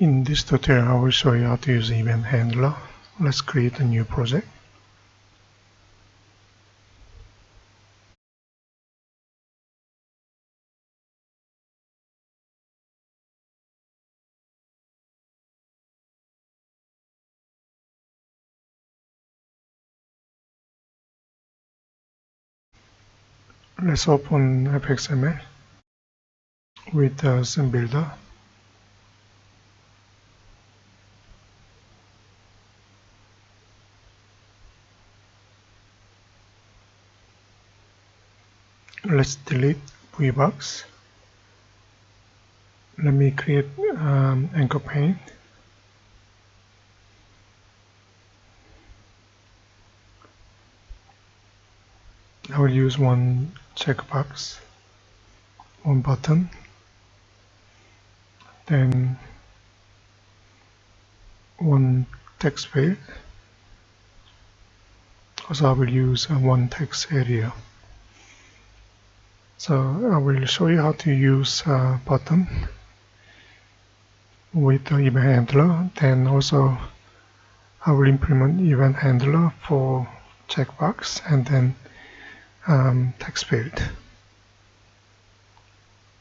In this tutorial, I will show you how to use EventHandler. Let's create a new project. Let's open FXML with the sim builder. Let's delete VBox. Let me create anchor pane. I will use one checkbox, one button, then one text field. Also, I will use one text area. So I will show you how to use a button with the EventHandler. Then also I will implement EventHandler for checkbox and then text field.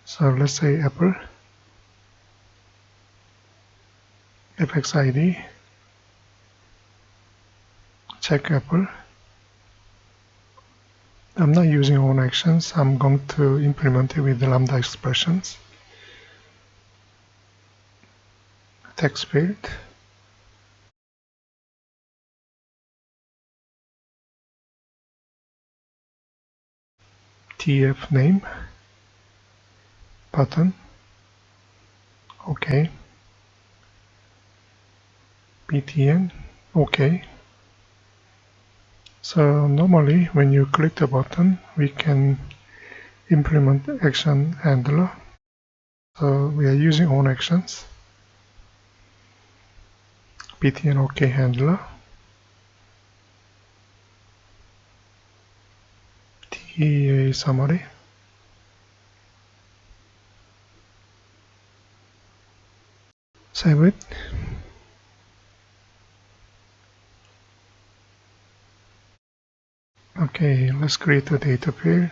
So let's say Apple, FXID, check Apple. I'm not using own actions. I'm going to implement it with the lambda expressions. Text field. TF name. Button. OK. BTN. OK. So normally when you click the button, we can implement action handler. So we are using own actions. BTN OK handler. TA summary. Save it. Okay, let's create a data field.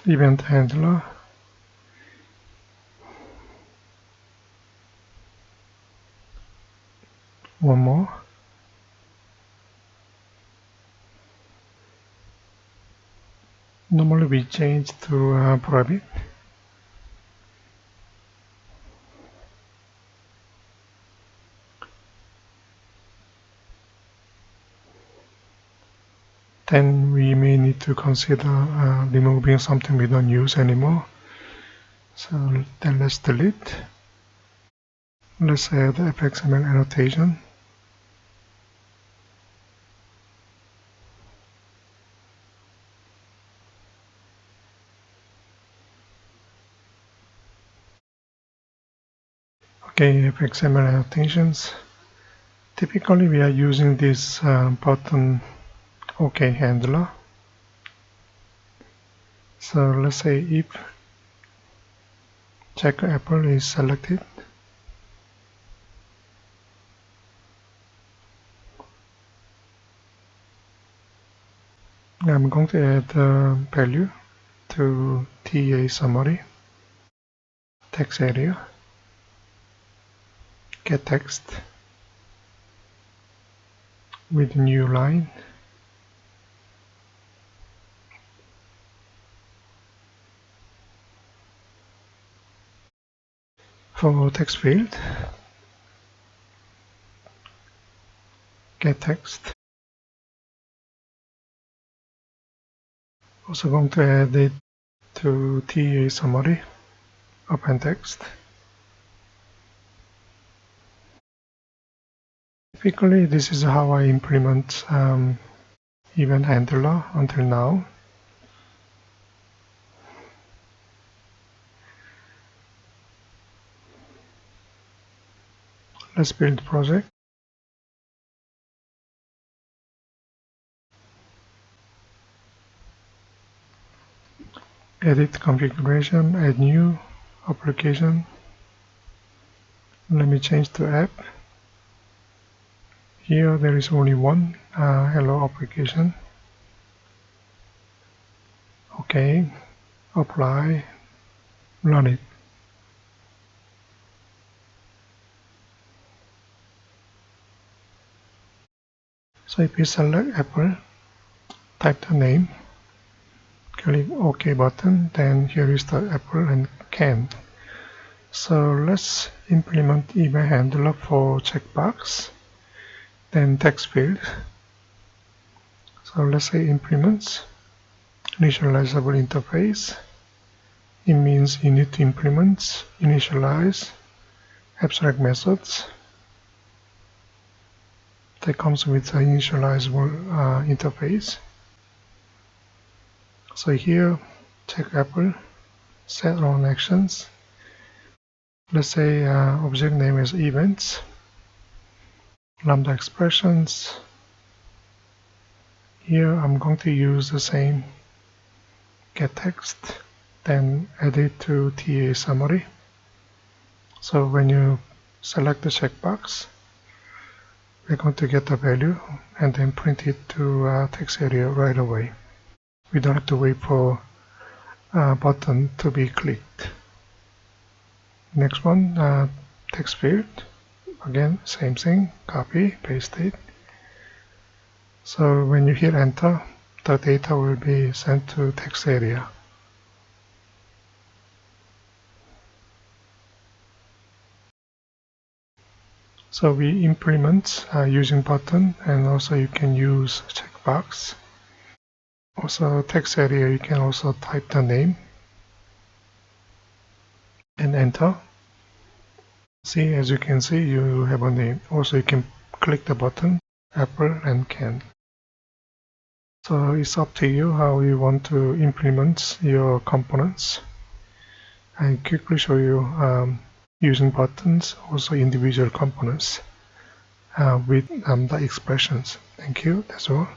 Event handler. One more. Normally we change to private. Then we may need to consider removing something we don't use anymore. So then let's delete. Let's add FXML annotation. Okay, FXML annotations. Typically we are using this button OK handler. So let's say if check Apple is selected, I'm going to add a value to TA summary, text area, get text with new line. For text field, get text. Also going to add it to TA summary, append text. Typically, this is how I implement EventHandler until now. Let's build the project. edit configuration, add new application. Let me change to app. Here there is only one hello application. Okay, apply, run it. So if you select Apple, type the name, click OK button, then here is the Apple and can. So let's implement EventHandler for checkbox, then text field. So let's say implements, initializable interface. It means you need to implement, initialize, abstract methods that comes with an initializable interface. So here, check Apple, set run actions. Let's say object name is events, lambda expressions. Here I'm going to use the same get text, then add it to TA summary. So when you select the checkbox, we're going to get the value and then print it to text area right away. We don't have to wait for a button to be clicked. Next one, text field. Again, same thing, copy, paste it. So when you hit enter, the data will be sent to text area. So we implement using button, and also you can use checkbox. Also text area, you can also type the name and enter. See, as you can see, you have a name. Also you can click the button, Apple and can. So it's up to you how you want to implement your components. I quickly show you using buttons, also individual components with the expressions. Thank you, that's all.